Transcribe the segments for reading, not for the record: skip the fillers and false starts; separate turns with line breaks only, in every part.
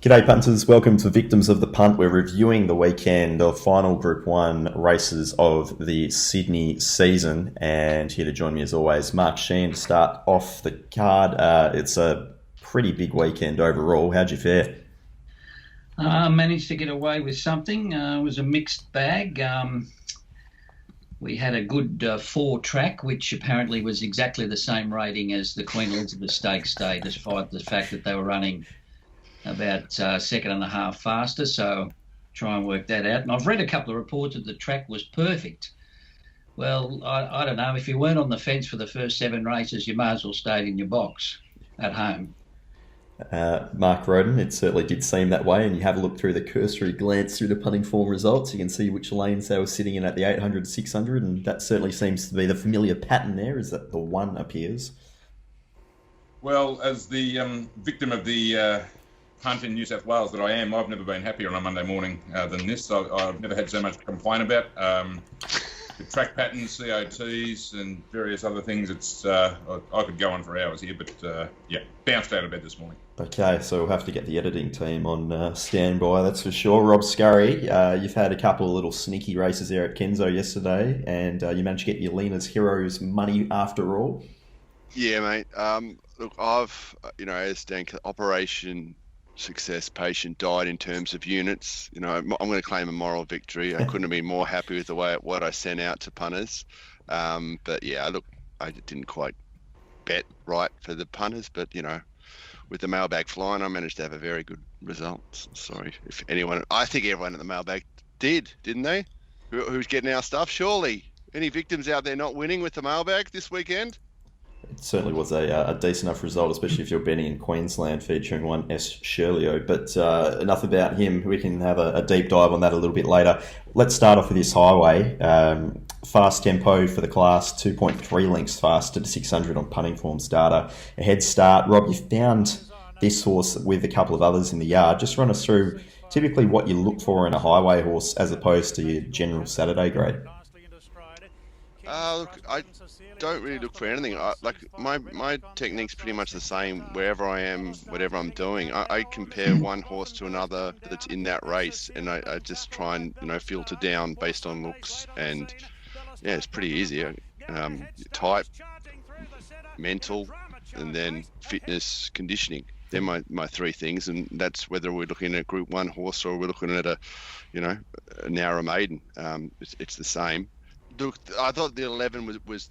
G'day punters, welcome to Victims of the Punt. We're reviewing the weekend of final Group 1 races of the Sydney season, and here to join me as always, Mark Shean to start off the card. It's a pretty big weekend overall. How'd you fare?
Managed to get away with something. It was a mixed bag. We had a good 4 track, which apparently was exactly the same rating as the Queen Elizabeth Stakes Day, despite the fact that they were running about second and a half faster. So try and work that out. And I've read a couple of reports that the track was perfect. Well, I don't know. If you weren't on the fence for the first 7 races, you may as well stay in your box at home.
Mark Rhoden, it certainly did seem that way, and you have a look through the cursory glance through the punting form results, you can see which lanes they were sitting in at the 800, 600, and that certainly seems to be the familiar pattern there, is that the 1 appears.
Well, as the victim of the punt in New South Wales that I am, I've never been happier on a Monday morning than this. I've never had so much to complain about. The track patterns, COTs, and various other things. It's I could go on for hours here, but yeah, bounced out of bed this morning.
Okay, so we'll have to get the editing team on standby, that's for sure. Rob Scurry, you've had a couple of little sneaky races there at Kenzo yesterday, and you managed to get your Lena's Heroes money after all.
Yeah, mate. Look, I've, as Dan, Operation Success Patient died in terms of units. I'm going to claim a moral victory. I couldn't have been more happy with what I sent out to punters. But yeah, look, I didn't quite bet right for the punters, but with the mailbag flying, I managed to have a very good result. Sorry if anyone, I think everyone at the mailbag didn't they? Who's getting our stuff? Surely. Any victims out there not winning with the mailbag this weekend?
It certainly was a decent enough result, especially if you're betting in Queensland featuring one S. Shirley. But enough about him. We can have a deep dive on that a little bit later. Let's start off with this highway. Fast tempo for the class, 2.3 lengths faster to 600 on punting forms data. A head start. Rob, you found this horse with a couple of others in the yard. Just run us through typically what you look for in a highway horse as opposed to your general Saturday grade.
Look, I don't really look for anything. My technique's pretty much the same wherever I am, whatever I'm doing. I compare one horse to another that's in that race, and I just try and filter down based on looks. And yeah, it's pretty easy. Type, mental, and then fitness, conditioning. They're my 3 things, and that's whether we're looking at Group 1 horse or we're looking at a narrow maiden. It's the same. Look, I thought the 11 was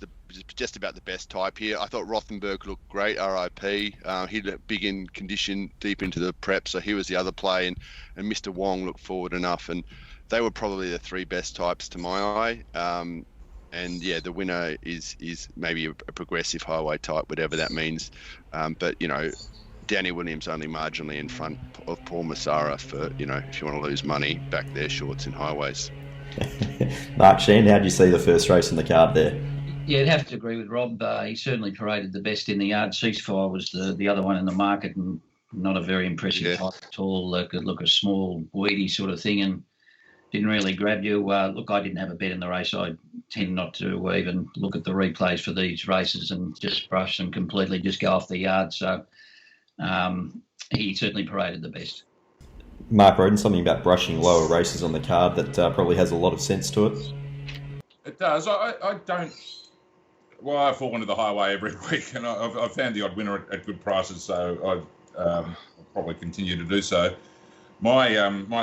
just about the best type here. I thought Rothenberg looked great, RIP. He looked big in condition, deep into the prep, so he was the other play, and Mr. Wong looked forward enough, and they were probably the 3 best types to my eye. And yeah, the winner is maybe a progressive highway type, whatever that means. But Danny Williams only marginally in front of Paul Massara for if you want to lose money, back there shorts in highways.
Mark Shean, how did you see the first race in the card there?
Yeah, I'd have to agree with Rob. He certainly paraded the best in the yard. Ceasefire was the other one in the market, and not a very impressive type at all. Look a small, weedy sort of thing, and didn't really grab you. Look, I didn't have a bet in the race. I tend not to even look at the replays for these races and just brush them completely, just go off the yard. So he certainly paraded the best.
Mark Rhoden, something about brushing lower races on the card that probably has a lot of sense to it.
It does. I don't. Well, I fall into the highway every week, and I've found the odd winner at good prices, so I'll probably continue to do so. My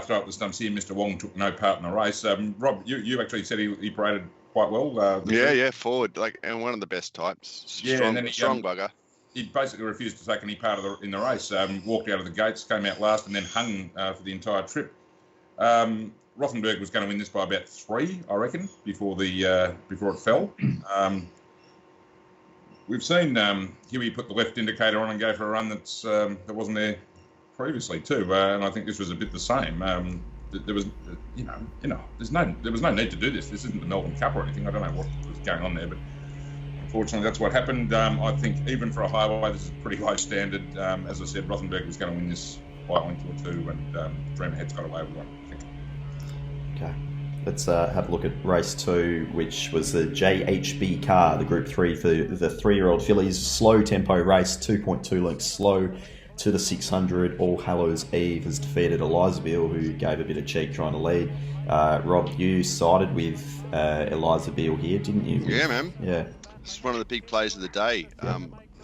throw up the stumps here, Mr. Wong took no part in the race. Rob, you actually said he paraded quite well.
Yeah, forward, and one of the best types. Strong bugger.
He basically refused to take any part in the race. Walked out of the gates, came out last, and then hung for the entire trip. Rothenberg was going to win this by about 3, I reckon, before it fell. We've seen Huey put the left indicator on and go for a run that wasn't there previously too, and I think this was a bit the same. There was, there was no need to do this. This isn't the Melbourne Cup or anything. I don't know what was going on there, but unfortunately, that's what happened. I think even for a highway, this is a pretty low standard. As I said, Rothenberg was going to win this by a length or 2, and Dreamerhead's got away with one, I think.
Okay. Let's have a look at race 2, which was the JHB Carr, the Group 3 for the 3-year-old fillies. Slow tempo race, 2.2 lengths slow. to the 600, All Hallows Eve has defeated Elizabeth, who gave a bit of cheek trying to lead. Rob, you sided with Elizabeth here, didn't you?
Yeah, man.
Yeah.
It's one of the big plays of the day.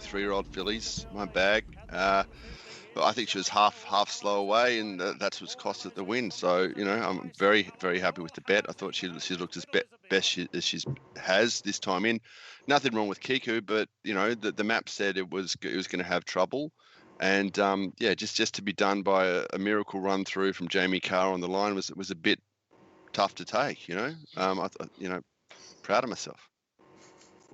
3-year-old fillies, my bag. But I think she was half slow away, and that's what's cost it the win. So, I'm very, very happy with the bet. I thought she looked as best as she has this time in. Nothing wrong with Kiku, but, the map said it was going to have trouble. And, just to be done by a miracle run through from Jamie Carr on the line was a bit tough to take, proud of myself.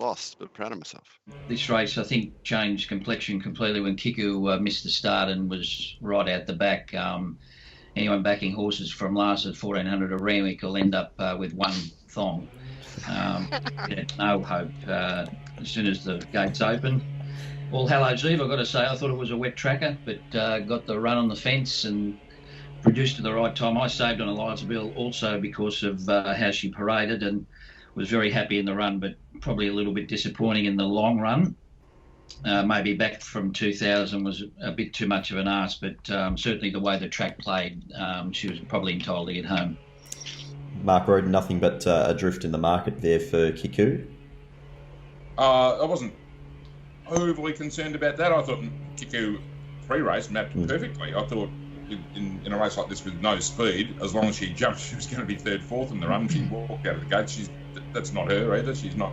Lost, but proud of myself.
This race, I think, changed complexion completely when Kiku missed the start and was right out the back. Anyone backing horses from last at 1400 or Randwick will end up with one thong. No hope as soon as the gates open. All Hallows Eve, I've got to say, I thought it was a wet tracker, but got the run on the fence and produced at the right time. I saved on Elizabeth also because of how she paraded and was very happy in the run, but probably a little bit disappointing in the long run. Maybe back from 2000 was a bit too much of an ask, but certainly the way the track played, she was probably entitled to get home.
Mark Rhoden, nothing but a drift in the market there for Kiku?
I wasn't overly concerned about that. I thought Kiku pre-race mapped perfectly. I thought in a race like this with no speed, as long as she jumped, she was going to be third, fourth in the run. She walked out of the gate. That's not her either. She's not.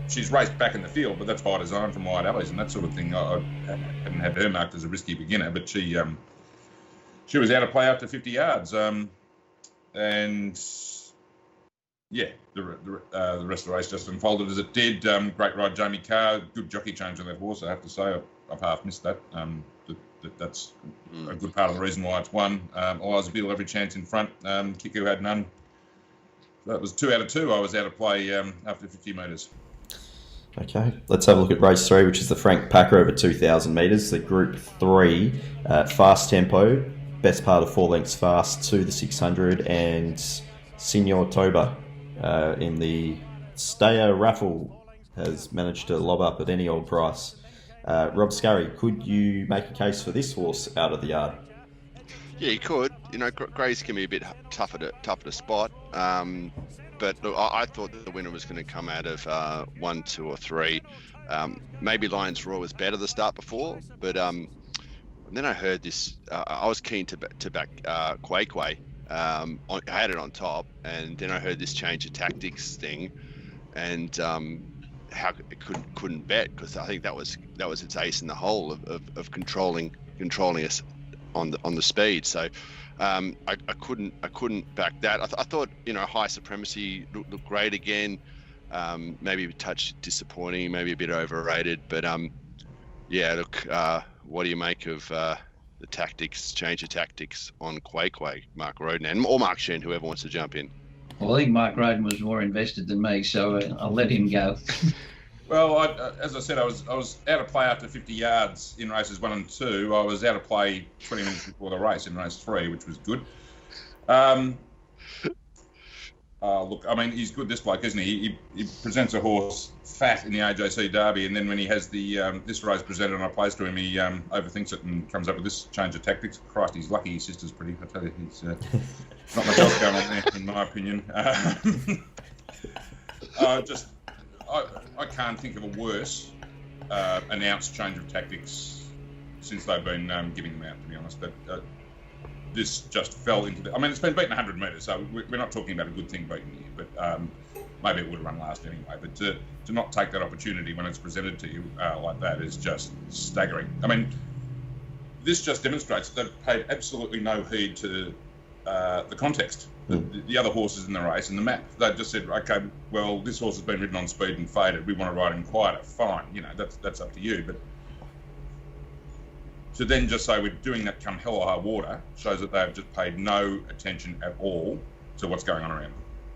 She's raced back in the field, but that's by design from wide alleys and that sort of thing. I hadn't had her marked as a risky beginner, but she was out of play after 50 yards. And yeah, the rest of the race just unfolded as it did. Great ride, Jamie Carr. Good jockey change on that horse, I have to say. I've half missed that. That's a good part of the reason why it's won. Elizabeth every chance in front. Kiku had none. That was 2 out of 2. I was out of play after 50 metres.
Okay, let's have a look at race 3, which is the Frank Packer over 2,000 metres. The Group 3, fast tempo, best part of 4 lengths fast to the 600, and Signor Toba in the Stayer raffle has managed to lob up at any old price. Rob Scurry, could you make a case for this horse out of the yard?
Yeah, you could. Greys can be a bit tougher to spot. But look, I thought that the winner was going to come out of 1, 2, or 3. Maybe Lions Roar was better the start before, but then I heard this. I was keen to back Quay Quay. I had it on top, and then I heard this change of tactics thing, and how it couldn't bet because I think that was its ace in the hole of controlling us on the speed. So I couldn't back that. I thought High Supremacy looked great again. Maybe a touch disappointing, maybe a bit overrated, but yeah. Look, what do you make of the change of tactics on Quay Quay, Mark Rhoden, or Mark Shean, whoever wants to jump in?
Well, I think Mark Rhoden was more invested than me, so I'll let him go.
Well, as I said, I was out of play after 50 yards in races 1 and 2. I was out of play 20 minutes before the race in race 3, which was good. Look, I mean, he's good, this bloke, isn't he? He presents a horse fat in the AJC Derby, and then when he has this race presented and I place to him, he overthinks it and comes up with this change of tactics. Christ, he's lucky his sister's pretty. I tell you, he's not much else going on there, in my opinion. I can't think of a worse announced change of tactics since they've been giving them out, to be honest. But this just fell into I mean, it's been beaten 100 metres, so we're not talking about a good thing beaten here, but maybe it would have run last anyway. But to not take that opportunity when it's presented to you like that is just staggering. I mean, this just demonstrates that they've paid absolutely no heed to the context. The other horses in the race and the map. They just said, okay, well, this horse has been ridden on speed and faded. We want to ride him quieter. Fine, that's up to you. But to then just say we're doing that come hell or high water shows that they have just paid no attention at all to what's going on around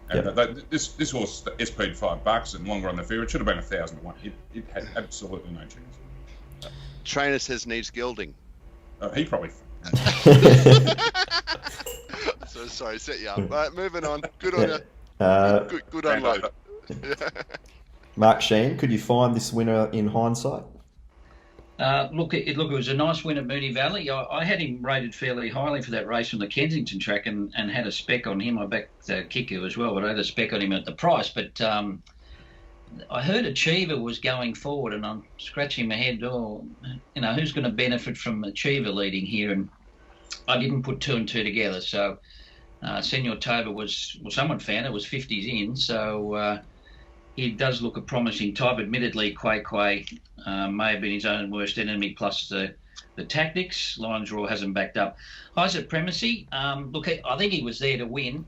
them. And this horse SP'd $5 and longer on the field. It should have been 1,000 to 1. It had absolutely no chance.
Trainer says needs gilding.
He probably.
So sorry, set you up. Right, moving on. Good on you. Good unload.
Mark Shean, could you find this winner in hindsight?
It was a nice win at Moonee Valley. I had him rated fairly highly for that race on the Kensington track and had a spec on him. I backed Kiku as well, but I had a spec on him at the price. But I heard Achiever was going forward, and I'm scratching my head. Who's going to benefit from Achiever leading here? And I didn't put two and two together. So Senor Toba was, well, someone found it was 50s in. So he does look a promising type. Admittedly, Quay may have been his own worst enemy, plus the tactics. Lions Roar hasn't backed up. Isaac Primacy, I think he was there to win,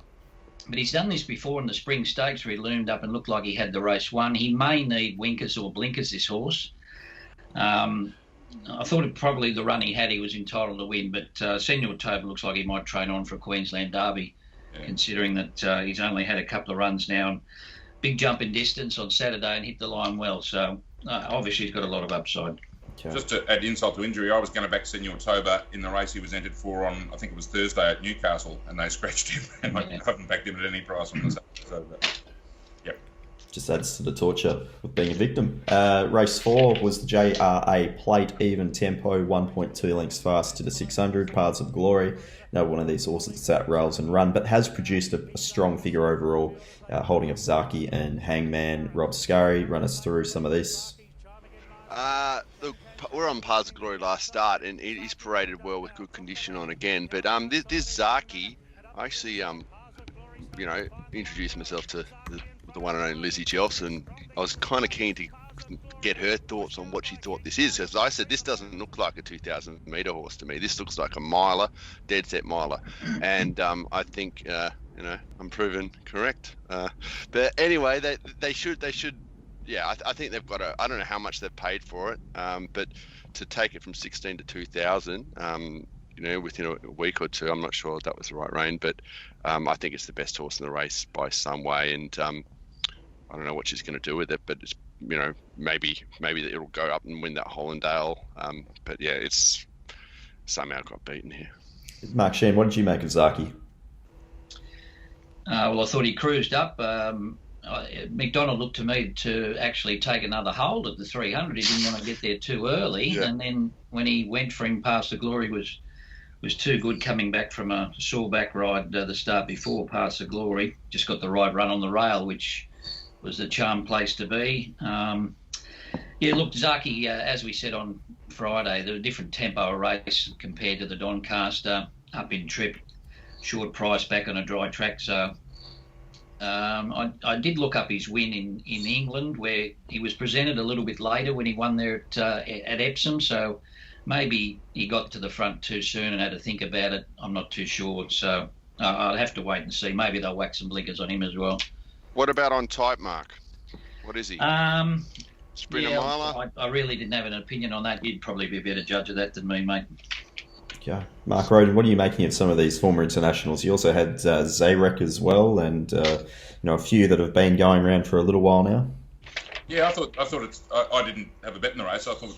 but he's done this before in the spring stakes where he loomed up and looked like he had the race won. He may need winkers or blinkers, this horse. I thought probably the run he was entitled to win, but Senor Toba looks like he might train on for a Queensland Derby, considering that he's only had a couple of runs now. And big jump in distance on Saturday and hit the line well. So obviously he's got a lot of upside.
Okay.
Just to add insult to injury, I was going to back Senor Toba in the race he was entered for on, I think it was Thursday at Newcastle, and they scratched him, and I haven't backed him at any price on the Saturday. So, yep.
Just adds to the torture of being a victim. Race 4 was the JRA Plate, even tempo, 1.2 lengths fast to the 600, Paths of Glory. No one of these horses sat rails and run, but has produced a strong figure overall, holding up Zaki and Hangman. Rob Scurry, run us through some of this.
Look, we're on Paths of Glory last start, and he's paraded well with good condition on again. But this Zaki, I actually introduced myself to the one and only Lizzie Jelson. I was kind of keen to get her thoughts on what she thought this is. As I said, this doesn't look like a 2,000 metre horse to me. This looks like a miler, dead set miler. And I think, I'm proven correct. But anyway, they should. Yeah, I think they've got I don't know how much they've paid for it, but to take it from 16 to 2,000, within a week or two, I'm not sure that was the right rein, but I think it's the best horse in the race by some way, and I don't know what she's going to do with it, but it's, maybe it'll go up and win that Hollandale. But yeah, it's somehow got beaten here.
Mark Shean, what did you make of Zaki?
Well, I thought he cruised up. McDonald looked to me to actually take another hold at the 300. He didn't want to get there too early, and then when he went for him, Paths of Glory was too good coming back from a sore back ride the start before. Paths of Glory just got the right run on the rail, which was the charm place to be. Zaki, as we said on Friday, the different tempo race compared to the Doncaster, up in trip, short price back on a dry track. So I did look up his win in England, where he was presented a little bit later when he won there at Epsom. So maybe he got to the front too soon and had to think about it. I'm not too sure. So I'll have to wait and see. Maybe they'll whack some blinkers on him as well.
What about on type, Mark? What is he? Sprinter miler?
I really didn't have an opinion on that. You'd probably be a better judge of that than me, mate.
Okay. Mark Rhoden, what are you making of some of these former internationals? You also had Zarek as well, and a few that have been going around for a little while now.
Yeah, I thought I didn't have a bet in the race. I thought,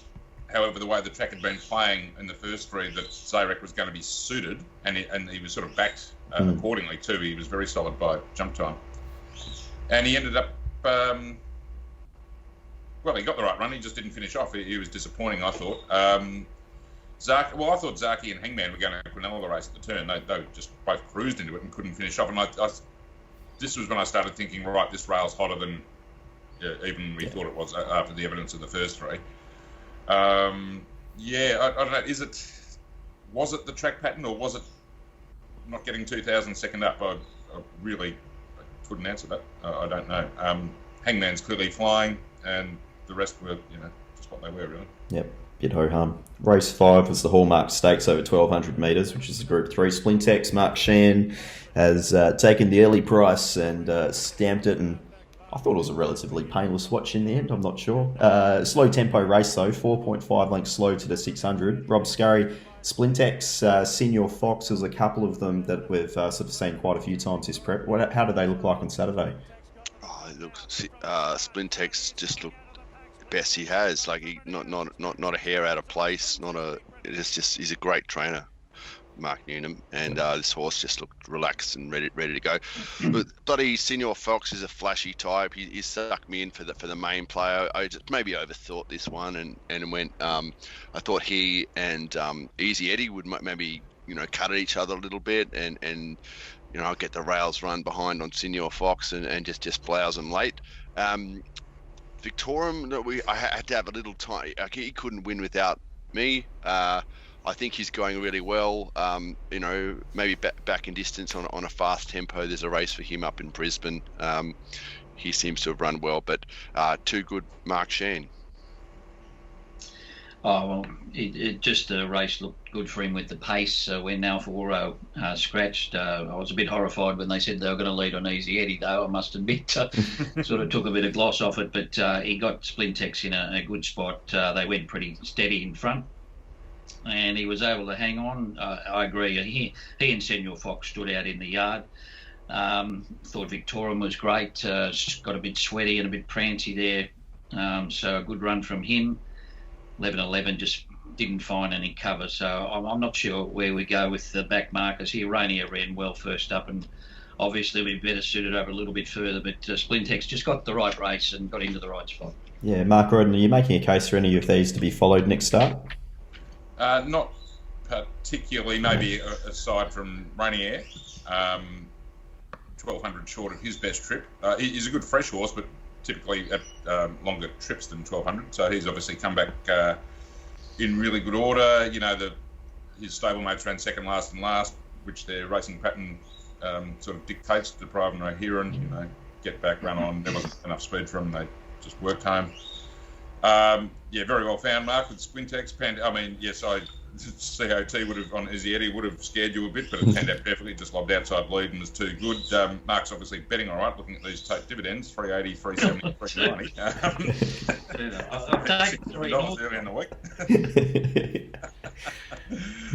however, the way the track had been playing in the first three, that Zarek was going to be suited, and he was sort of backed accordingly too. He was very solid by jump time, and he ended up. He got the right run. He just didn't finish off. He was disappointing, I thought. I thought Zaki and Hangman were going to Quinella the race at the turn. They just both cruised into it and couldn't finish off. And this was when I started thinking, right, this rail's hotter than even we thought it was after the evidence of the first three. I don't know. Was it the track pattern, or was it not getting 2,000 second up? I really couldn't answer that. I don't know. Hangman's clearly flying, and the rest were, just what they were, really.
Yep. Bit ho-hum. Race 5 was the Hallmark Stakes over 1,200 metres, which is the Group 3 Splintex. Mark Shean has taken the early price and stamped it, and I thought it was a relatively painless watch in the end. I'm not sure. Slow tempo race, though, 4.5 lengths slow to the 600. Rob Scurry, Splintex, Senior Fox, there's a couple of them that we've sort of seen quite a few times this prep. How do they look like on Saturday?
Splintex just looked best he has. Like, he not a hair out of place. He's a great trainer. Mark Newnham, and this horse just looked relaxed and ready to go. But bloody Senior Fox is a flashy type. He sucked me in for the main player. I just maybe overthought this one and went. I thought he and Easy Eddie would maybe cut at each other a little bit, and I'll get the rails run behind on Senior Fox and just plows him late. Victorium, I had to have a little time. He couldn't win without me. I think he's going really well. Maybe back in distance on a fast tempo. There's a race for him up in Brisbane. He seems to have run well, but too good, Mark Shean.
Oh, well, the race looked good for him with the pace. When Alfaro scratched, I was a bit horrified when they said they were going to lead on Easy Eddie, though, I must admit. Sort of took a bit of gloss off it, but he got Splintex in a good spot. They went pretty steady in front, and he was able to hang on. I agree. He and Senior Fox stood out in the yard. Thought Victorian was great. Got a bit sweaty and a bit prancy there. So a good run from him. 11-11 just didn't find any cover, so I'm not sure where we go with the back markers here. Rainier ran well first up, and obviously we'd better suited over a little bit further, but Splintex just got the right race and got into the right spot.
Yeah, Mark Rhoden, are you making a case for any of these to be followed next start?
Not particularly, maybe aside from Rainier. 1200 short of his best trip. He's a good fresh horse, but typically at longer trips than 1200, so he's obviously come back in really good order. His stablemates ran second last and last, which their racing pattern sort of dictates. Deprive and O'Heron, get back, run on. There wasn't enough speed for them. They just worked home. Very well found, Mark, with Splintex. COT would have, on Izzy Eddie, would have scared you a bit, but it turned out perfectly. Just lobbed outside lead and was too good. Mark's obviously betting all right, looking at these tape dividends, 380, 370, 390.
I'll take
$3 early in the week.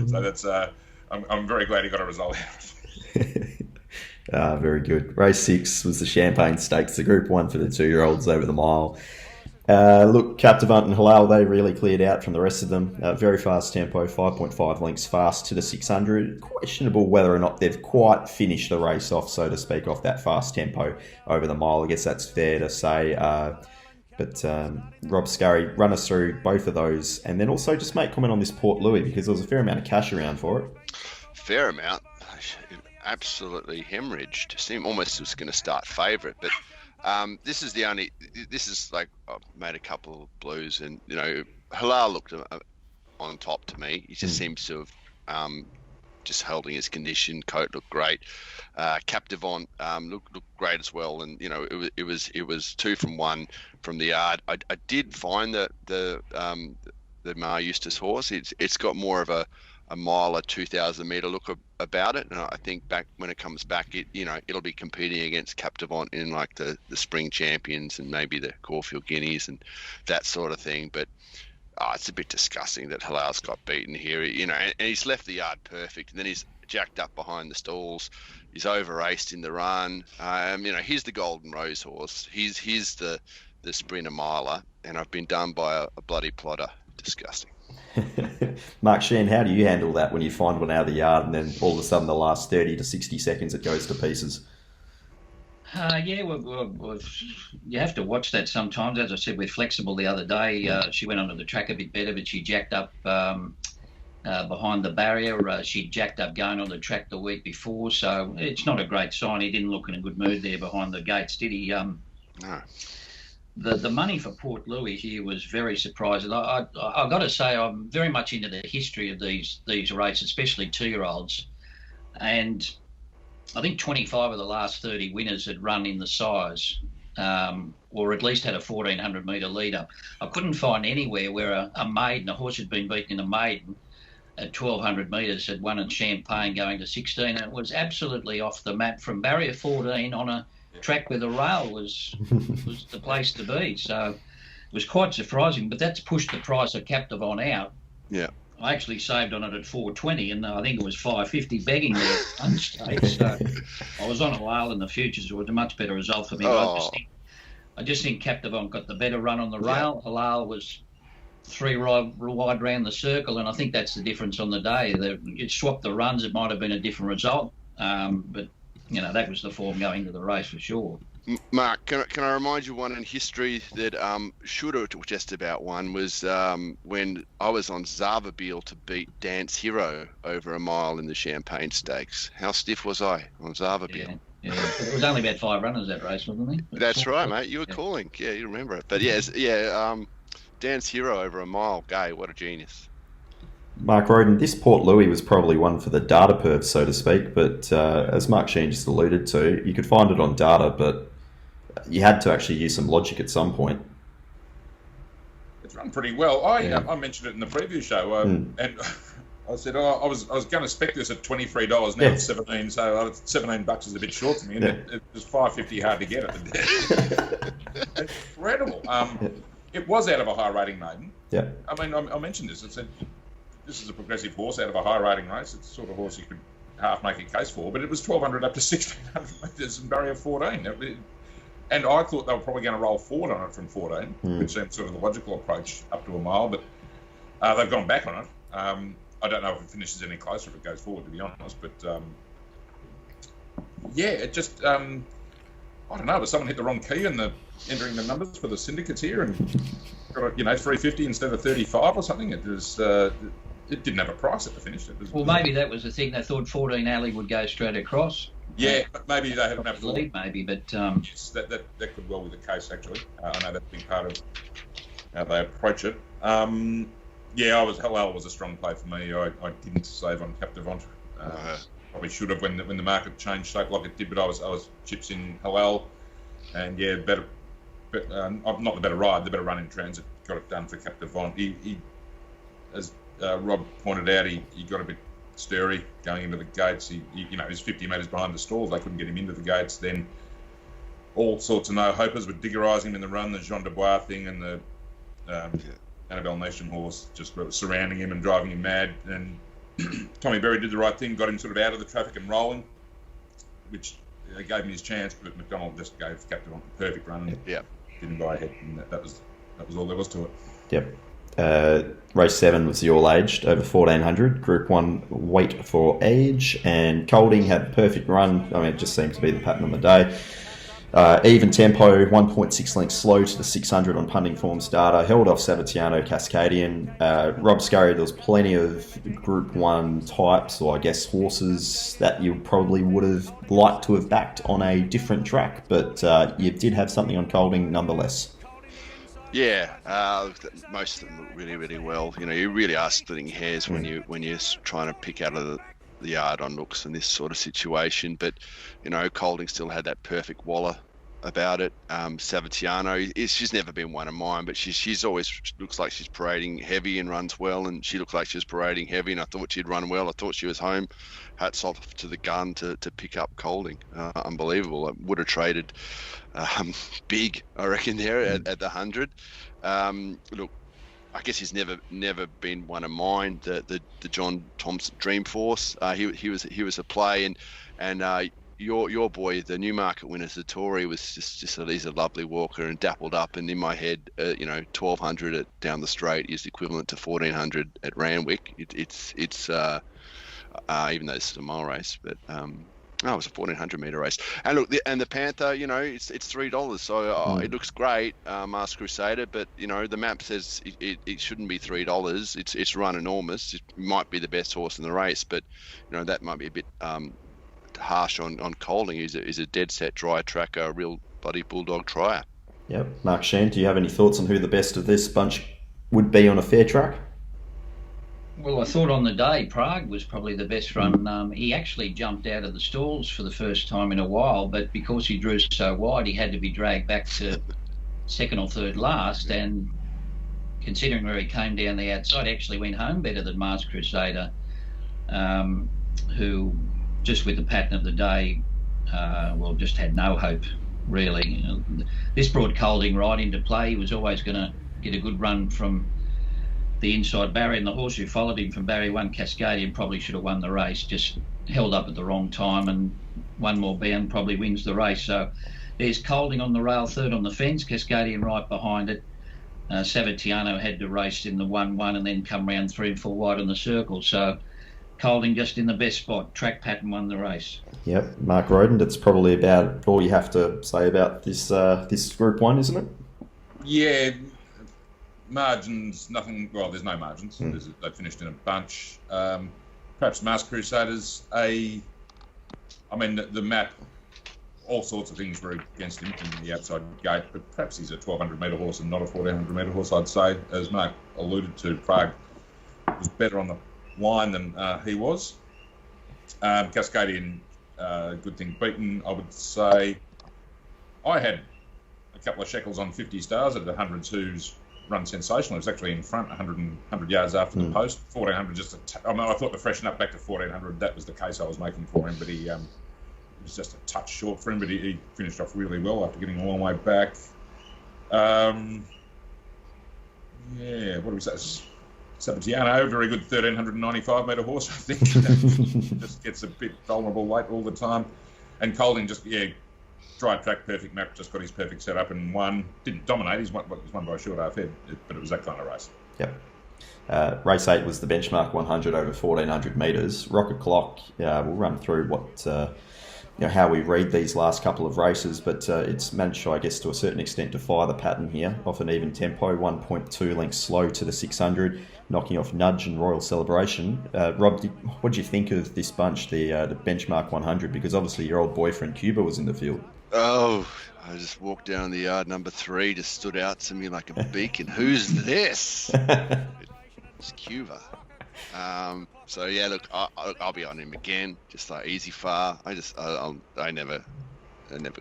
So that's, I'm very glad he got a result out.
Very good. Race 6 was the Champagne Stakes, the Group 1 for the 2-year-olds over the mile. Captivant and Halal, they really cleared out from the rest of them. Very fast tempo, 5.5 lengths fast to the 600. Questionable whether or not they've quite finished the race off, so to speak, off that fast tempo over the mile. I guess that's fair to say. But Rob Scurry, run us through both of those, and then also just make comment on this Port Louis, because there was a fair amount of cash around for it.
Fair amount. Absolutely hemorrhaged. Seemed almost was going to start favourite, but this is like, I've made a couple of blues, and Halal looked on top to me. He just seems to have just holding his condition. Coat looked great. Captivant looked great as well, and it was 2 from 1 from the yard. I did find that the Mar Eustace horse, it's got more of a mile or 2,000 metre look about it, and I think back when it comes back, it'll be competing against Captivant in like the Spring Champions and maybe the Caulfield Guineas and that sort of thing. But it's a bit disgusting that Halal's got beaten here, and he's left the yard perfect, and then he's jacked up behind the stalls. He's over-raced in the run. He's the Golden Rose horse. He's the sprinter miler, and I've been done by a bloody plotter. Disgusting.
Mark Shean, how do you handle that when you find one out of the yard and then all of a sudden the last 30 to 60 seconds it goes to pieces?
Well, you have to watch that sometimes. As I said with Flexible the other day, she went onto the track a bit better, but she jacked up behind the barrier. She jacked up going on the track the week before, so it's not a great sign. He didn't look in a good mood there behind the gates, did he? No. The money for Port Louis here was very surprising. I've got to say I'm very much into the history of these races, especially 2-year-olds. And I think 25 of the last 30 winners had run in the size, or at least had a 1,400 metre lead up. I couldn't find anywhere where a horse had been beaten in a maiden at 1,200 metres, had won in Champagne going to 16. And it was absolutely off the map from barrier 14 on a track where the rail was the place to be. So it was quite surprising, but that's pushed the price of Captivant out.
Yeah.
I actually saved on it at 420, and I think it was 550 begging there at one stage. So I was on Halal in the futures. It was a much better result for me. I just think Captivant got the better run on the rail. Halal was three wide round the circle, and I think that's the difference on the day. It swapped the runs, it might have been a different result, but that was the form going into the race for sure.
Mark, can I remind you one in history that should have just about won was when I was on Zarvabil to beat Dance Hero over a mile in the Champagne Stakes. How stiff was I on Zarvabil?
Yeah. It was only about 5 runners that race, wasn't it?
That's right, mate. You were calling. Yeah, you remember it. But Dance Hero over a mile. Gay, what a genius.
Mark Rhoden, this Port Louis was probably one for the data pervs, so to speak, but as Mark Shean just alluded to, you could find it on data, but you had to actually use some logic at some point.
It's run pretty well. I mentioned it in the preview show, and I said I was going to spec this at $23. Now it's $17, so $17 is a bit short to me, and it was $5.50 hard to get it. Incredible. It was out of a high rating maiden. Yeah. I mean, I mentioned this. I said this is a progressive horse out of a high rating race. It's the sort of horse you could half make a case for, but it was 1,200 up to 1,600 metres and barrier 14. And I thought they were probably going to roll forward on it from 14, which seemed sort of the logical approach up to a mile, but they've gone back on it. I don't know if it finishes any closer if it goes forward, to be honest, but it just, I don't know, but someone hit the wrong key in entering the numbers for the syndicates here and got 350 instead of 35 or something. It was, it didn't have a price at the finish.
Well, maybe that was the thing. They thought 14 Alley would go straight across.
Yeah, but maybe they had enough
lead, maybe, but
yes, that could well be the case actually. I know that's been part of how they approach it. Hallel was a strong play for me. I didn't save on Captivant. Probably should have when the market changed shape like it did, but I was chips in Hallel, and better. Not the better ride, the better run in transit. Got it done for Captivant. He as Rob pointed out, he got a bit stirry going into the gates. He was 50 metres behind the stalls. They couldn't get him into the gates. Then all sorts of no-hopers were diggerising him in the run, the Jean Dubois thing and the Annabelle Nation horse just surrounding him and driving him mad. And Tommy Berry did the right thing, got him sort of out of the traffic and rolling, which gave him his chance, but McDonald just gave Captivant a perfect run and didn't buy ahead. And that was all there was to it.
Yep. Race 7 was the all-aged, over 1,400. Group 1 weight for age, and Kolding had a perfect run. I mean, it just seemed to be the pattern on the day. Even tempo, 1.6 lengths slow to the 600 on punting forms data. Held off Savatiano Cascadian. Rob Scurry, there was plenty of Group 1 types, or I guess horses, that you probably would have liked to have backed on a different track, but you did have something on Kolding nonetheless.
Yeah, most of them look really, really well. You really are splitting hairs when you're trying to pick out of the yard on looks in this sort of situation. But Kolding still had that perfect waller about it. Savatiano, she's never been one of mine, but she's always looks like she's parading heavy and runs well, and she looks like she's parading heavy, and I thought she'd run well. I thought she was home. Hats off to the gun to pick up Kolding. Unbelievable. I would have traded big, I reckon, there at the 100. Look, I guess he's never been one of mine. The John Thompson Dreamforce. He was a play, and your boy, the Newmarket winner, Satori, was he's a lovely walker and dappled up. And in my head, 1,200 down the straight is equivalent to 1,400 at Randwick. It's even though it's a mile race, but it was a 1,400 metre race. And look, the Panther, it's $3, so it looks great, Masked Crusader, but the map says it shouldn't be $3. It's run enormous. It might be the best horse in the race, but that might be a bit harsh on Kolding. Is a dead set dry tracker, a real bloody bulldog trier.
Yep. Mark Shean, do you have any thoughts on who the best of this bunch would be on a fair track?
Well, I thought on the day Prague was probably the best run. He actually jumped out of the stalls for the first time in a while, but because he drew so wide, he had to be dragged back to second or third last. And considering where he came down the outside, actually went home better than Masked Crusader, who, just with the pattern of the day, just had no hope, really. This brought Kolding right into play. He was always going to get a good run from the inside barrier, and the horse who followed him from barrier 1, Cascadian, probably should have won the race, just held up at the wrong time, and one more bound probably wins the race. So there's Kolding on the rail, third on the fence, Cascadian right behind it. Savatiano had to race in the 1-1 and then come round 3 and 4 wide on the circle. So Kolding just in the best spot. Track pattern won the race.
Yep, Mark Rhoden, that's probably about all you have to say about this Group 1, isn't it?
Yeah, margins, nothing. Well, there's no margins. They finished in a bunch. Perhaps Masked Crusaders, the map, all sorts of things were against him from the outside gate, but perhaps he's a 1,200 metre horse and not a 1,400 metre horse, I'd say. As Mark alluded to, Prague was better on the line than he was. Cascadian, good thing beaten, I would say. I had a couple of shekels on 50 stars at the 100s who's run sensational. It was actually in front 100 yards after the post. 1,400 just I thought to freshen up back to 1,400, that was the case I was making for him, but he it was just a touch short for him, but he finished off really well after getting a long way back. What do we say? Sabatiano, very good 1,395 metre horse, I think. Just gets a bit vulnerable late all the time. And Kolding just, dry track, perfect map, just got his perfect setup and won. Didn't dominate, he's won by a short half head, but it was that kind of race.
Yep. Race 8 was the benchmark 100 over 1,400 metres. Rocket Clock, we'll run through what how we read these last couple of races, but it's managed, I guess, to a certain extent, to fire the pattern here, off an even tempo, 1.2 lengths slow to the 600, knocking off Nudge and Royal Celebration. Rob, what did you think of this bunch, the benchmark 100? Because obviously your old boyfriend Cuba was in the field.
Oh, I just walked down the yard. Number 3 just stood out to me like a beacon. Who's this? It's Cuba. So yeah, look, I'll be on him again. Just like easy far. I never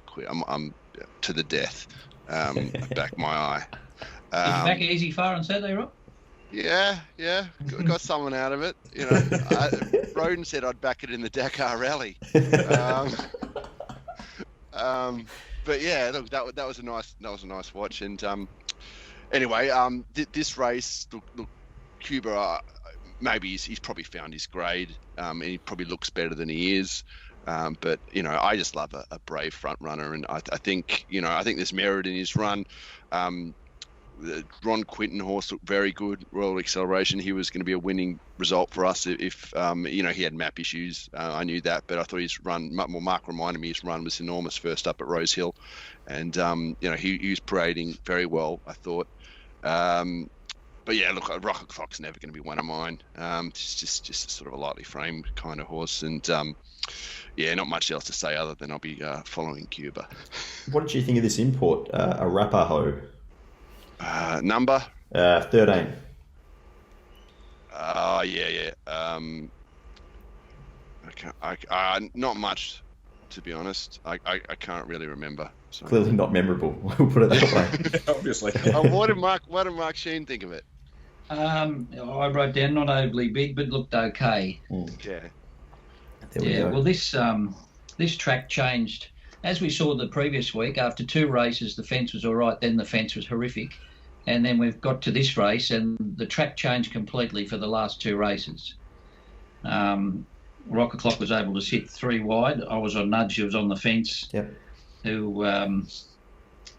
quit. I'm to the death. Back my eye.
Did you back easy far on Saturday, Rob?
Yeah, got someone out of it. Rhoden said I'd back it in the Dakar Rally. But yeah, look, that was a nice watch. And anyway, this race, look, Cuba. Maybe he's probably found his grade, and he probably looks better than he is. But I just love a brave front runner, and I think there's merit in his run. The Ron Quinton horse looked very good. Royal Acceleration, he was going to be a winning result for us if he had map issues. I knew that, but I thought his run. Well, Mark reminded me his run was enormous first up at Rose Hill, and he was parading very well, I thought. But yeah, look, Rocket Clock's never going to be one of mine. It's just sort of a lightly framed kind of horse, and not much else to say other than I'll be following Cuba.
What did you think of this import, Arapaho?
Number?
13.
Not much, to be honest. I can't really remember. So.
Clearly not memorable. We'll put it that way.
Obviously.
What did Mark Shean think of it?
I wrote down not overly big, but looked okay.
Yeah.
Well, this track changed. As we saw the previous week, after 2 races, the fence was all right, then the fence was horrific. And then we've got to this race, and the track changed completely for the last 2 races. Rocket Clock was able to sit 3 wide. I was on Nudge, who was on the fence.
Yep.
Who,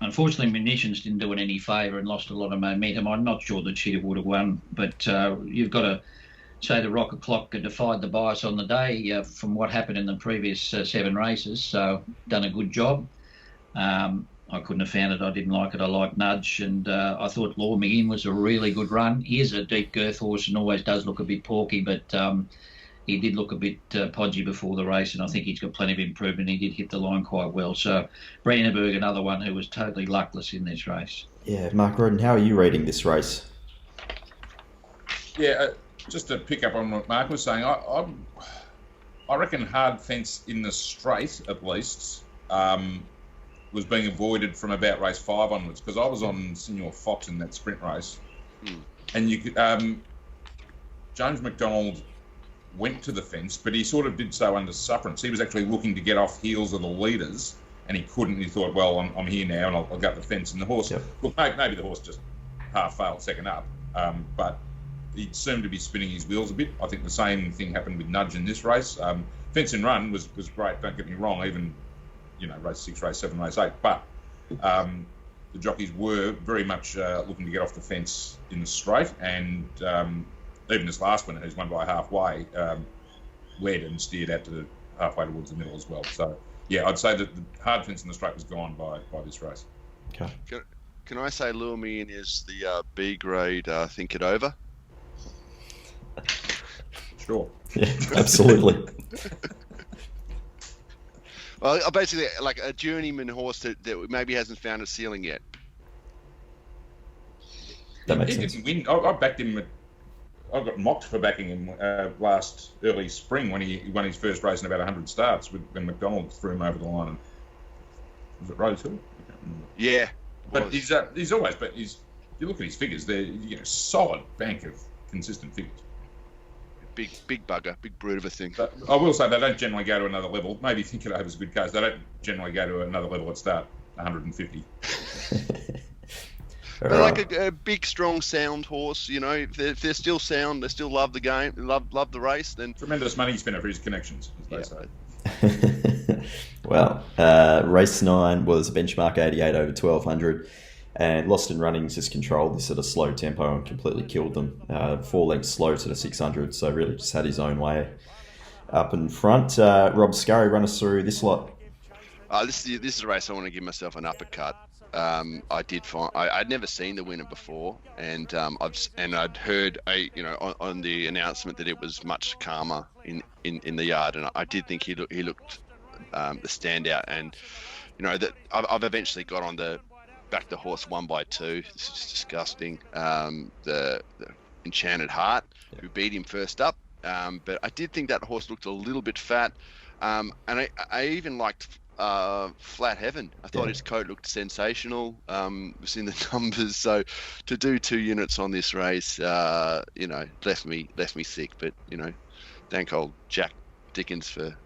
unfortunately, Munitions didn't do it any favour and lost a lot of momentum. I'm not sure that she would have won, but you've got to say the Rocket Clock defied the bias on the day from what happened in the previous 7 races, so done a good job. I couldn't have found it. I didn't like it. I liked Nudge, and I thought Law McGinn was a really good run. He is a deep girth horse and always does look a bit porky, but he did look a bit podgy before the race, and I think he's got plenty of improvement. He did hit the line quite well. So Brandenburg, another one who was totally luckless in this race.
Yeah, Mark Rhoden, how are you reading this race?
Yeah, just to pick up on what Mark was saying, I reckon hard fence in the straight, at least, was being avoided from about race 5 onwards, because I was on Senior Fox in that sprint race, and you could James McDonald went to the fence, but he sort of did so under sufferance. He was actually looking to get off heels of the leaders, and he couldn't. He thought, well, I'm here now, and I'll go up the fence. And the horse, look, maybe the horse just half failed second up, but he seemed to be spinning his wheels a bit. I think the same thing happened with Nudge in this race. Fence and run was great, don't get me wrong, even race 6, race 7, race 8. But the jockeys were very much looking to get off the fence in the straight, and even this last one, who's won by halfway, led and steered out to the halfway towards the middle as well. So, yeah, I'd say that the hard fence in the straight was gone by this race.
Okay.
Can I say Lure Me In is the B grade Think It Over?
Sure.
Yeah, absolutely.
Well, basically, like a journeyman horse that maybe hasn't found a ceiling yet.
That makes
he
sense.
didn't win. I backed him. I got mocked for backing him last early spring when he won his first race in about 100 starts when McDonald threw him over the line. And, was it Rose Hill? I can't remember.
Yeah.
But he's always. But you look at his figures. They're solid bank of consistent figures.
Big bugger, big brute of a thing.
But I will say they don't generally go to another level. Maybe Think It Over is a good case. They don't generally go to another level at start 150.
But like a big, strong, sound horse, if they're still sound, they still love the game, love the race, then...
Tremendous money spinner for his connections, as they say.
Well, race 9 was a benchmark 88 over 1200, and Lost in Runnings just controlled this at a slow tempo and completely killed them. 4 lengths slow to the 600, so really just had his own way up in front. Rob Scurry, run us through this lot.
This is a race I want to give myself an uppercut. I'd never seen the winner before, and I'd heard on the announcement that it was much calmer in the yard, and I did think he looked the standout, and that I've eventually got on back the horse 1 by 2. This is disgusting. The Enchanted Heart, who beat him first up, but I did think that horse looked a little bit fat, and I even liked Flat Heaven. I thought his coat looked sensational. Was in the numbers, so to do 2 units on this race, left me sick. But thank old Jack Dickens for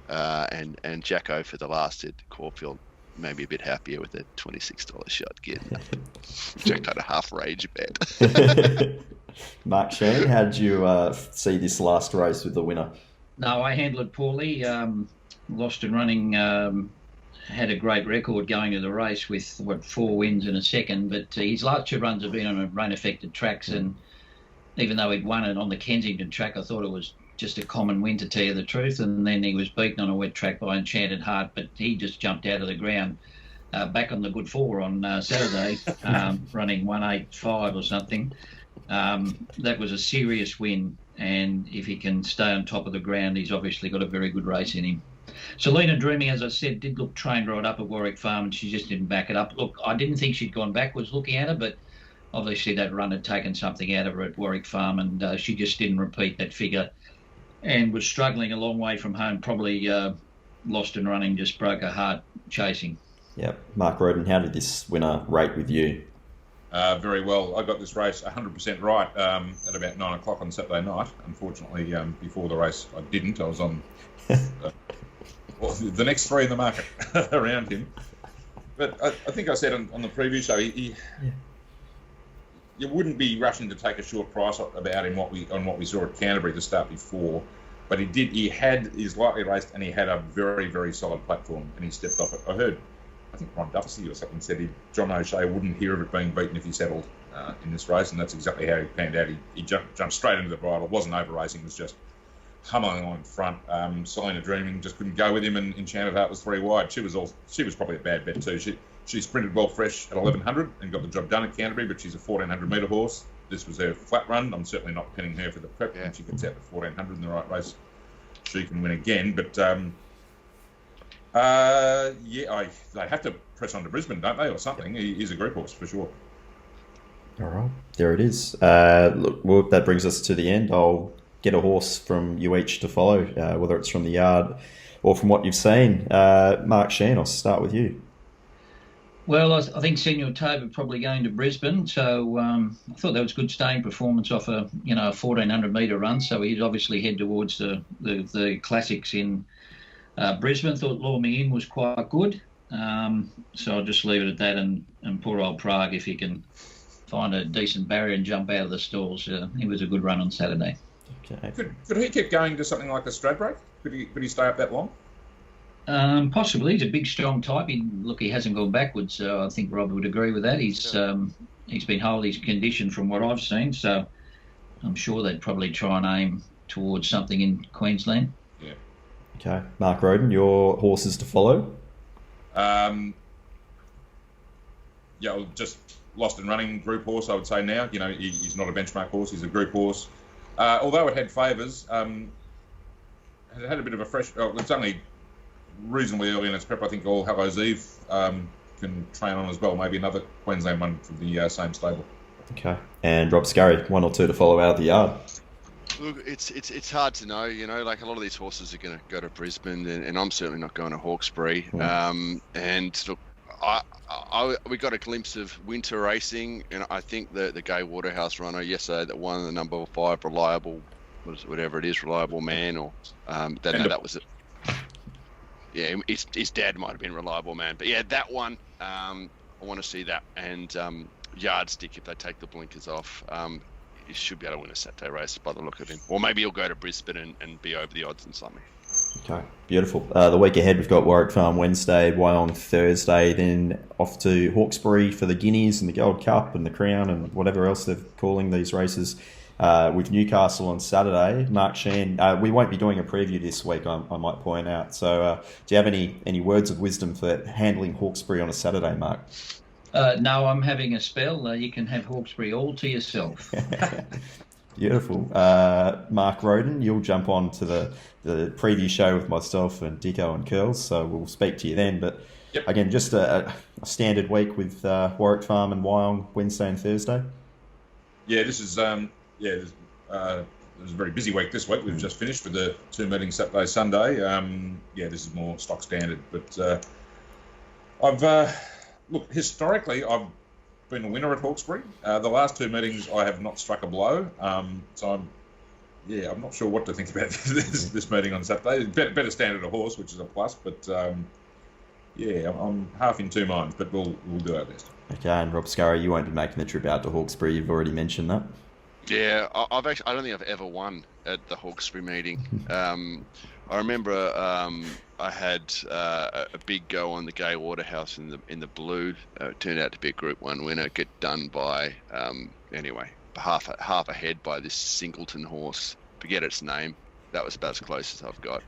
and Jacko for the last at Caulfield. Maybe a bit happier with a $26 shot getting Jack got a half rage bet.
Mark Shean, how did you see this last race with the winner?
No, I handled it poorly. Lost in Running had a great record going to the race with 4 wins and a second, but his last 2 runs have been on rain-affected tracks, and even though he'd won it on the Kensington track, I thought it was just a common win, to tell you the truth, and then he was beaten on a wet track by Enchanted Heart, but he just jumped out of the ground back on the good 4 on Saturday, running 185 or something. That was a serious win, and if he can stay on top of the ground, he's obviously got a very good race in him. Selena Dreaming, as I said, did look trained right up at Warwick Farm, and she just didn't back it up. Look, I didn't think she'd gone backwards looking at her, but obviously that run had taken something out of her at Warwick Farm, and she just didn't repeat that figure and was struggling a long way from home. Probably Lost in Running just broke her heart chasing.
Yep. Mark Rhoden, how did this winner rate with you?
Very well. I got this race 100% right at about 9 o'clock on Saturday night. Unfortunately, before the race, I didn't. I was on the next 3 in the market around him. But I think I said on the preview show, you wouldn't be rushing to take a short price about him on what we saw at Canterbury the start before. But he's lightly raced, and he had a very, very solid platform, and he stepped off it. I think Ron Duffy or something said John O'Shea wouldn't hear of it being beaten if he settled in this race, and that's exactly how he panned out. He jumped straight into the bridle, wasn't over racing, was just humming on in front. Selena Dreaming just couldn't go with him, and Enchanted Heart was 3 wide. She was probably a bad bet too. She sprinted well fresh at 1100 and got the job done at Canterbury, but she's a 1400 metre horse. This was her flat run. I'm certainly not pinning her for the prep. When she gets out to 1400 in the right race, she can win again. But they have to press on to Brisbane, don't they, or something? He's a group horse for sure.
All right, there it is. Look, that brings us to the end. I'll get a horse from you each to follow, whether it's from the yard or from what you've seen. Mark Shean, I'll start with you.
Well, I think Senor Toba probably going to Brisbane, so I thought that was good staying performance off a 1400 metre run. So he'd obviously head towards the classics in Brisbane. Thought Lure Me In was quite good, so I'll just leave it at that. And poor old Prague, if he can find a decent barrier and jump out of the stalls, he was a good run on Saturday.
Okay.
Could he keep going to something like a Stradbroke? Could he stay up that long?
Possibly. He's a big, strong type. He hasn't gone backwards. So I think Rob would agree with that. He's been holding his condition from what I've seen. So I'm sure they'd probably try and aim towards something in Queensland.
Yeah.
Okay, Mark Rhoden, your horses to follow.
Just lost and running group horse, I would say now. He's not a benchmark horse, he's a group horse. Although it had favours, it had a bit of a fresh... it's only reasonably early in its prep. I think All Hallows Eve can train on as well. Maybe another Queensland one from the same stable.
Okay. And Rob Scurry, 1 or 2 to follow out of the yard.
Look, it's hard to know. Like a lot of these horses are going to go to Brisbane, and I'm certainly not going to Hawkesbury. And look, we got a glimpse of winter racing, and I think the Gay Waterhouse runner yesterday that won the number 5 reliable, whatever it is, reliable man, or that was it. Yeah, his dad might have been reliable man, but yeah, that one, I want to see that. And Yardstick, if they take the blinkers off, he should be able to win a Saturday race by the look of him. Or maybe he'll go to Brisbane and be over the odds and something.
Okay, beautiful. The week ahead, we've got Warwick Farm Wednesday, Wyong Thursday, then off to Hawkesbury for the Guineas and the Gold Cup and the Crown and whatever else they're calling these races, with Newcastle on Saturday. Mark Shean, we won't be doing a preview this week, I might point out. So do you have any words of wisdom for handling Hawkesbury on a Saturday, Mark?
No, I'm having a spell. You can have Hawkesbury all to yourself.
Beautiful. Mark Rhoden, you'll jump on to the preview show with myself and Dicko and Curls, so we'll speak to you then. But
Yep.
Again, just a standard week with Warwick Farm and Wyong Wednesday and Thursday.
Yeah, this is it was a very busy week this week. We've just finished with the 2 meetings Saturday, Sunday. This is more stock standard. But look, historically, I've been a winner at Hawkesbury. The last 2 meetings, I have not struck a blow. So I'm not sure what to think about this meeting on Saturday. Better standard of horse, which is a plus. But I'm half in 2 minds. But we'll do our best.
Okay, and Rob Scurry, you won't be making the trip out to Hawkesbury. You've already mentioned that.
Yeah, I don't think I've ever won at the Hawkesbury meeting. I remember I had a big go on the Gay Waterhouse in the blue. It turned out to be a Group 1 winner. Get done by half a head by this Singleton horse. Forget its name. That was about as close as I've got.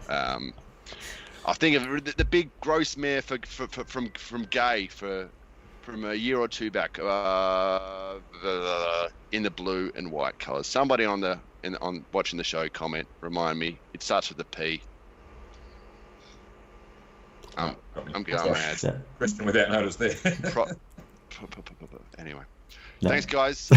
I think of the big gross mare from Gay from a year or 2 back, in the blue and white colours. Somebody on watching the show comment, remind me. It starts with a P. I'm going mad.
Question without notice there.
Anyway,
No.
thanks guys.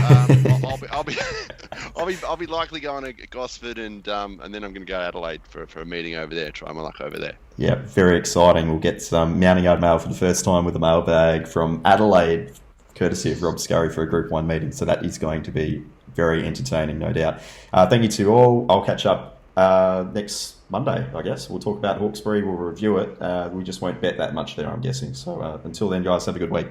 I'll be likely going to Gosford and then I'm going to go to Adelaide for a meeting over there. Try my luck over there.
Yeah, very exciting. We'll get some Mounting Yard mail for the first time with a mailbag from Adelaide, courtesy of Rob Scurry for a Group 1 meeting. So that is going to be very entertaining, no doubt. Thank you to all. I'll catch up next Monday, I guess. We'll talk about Hawkesbury. We'll review it. We just won't bet that much there, I'm guessing. So until then, guys, have a good week.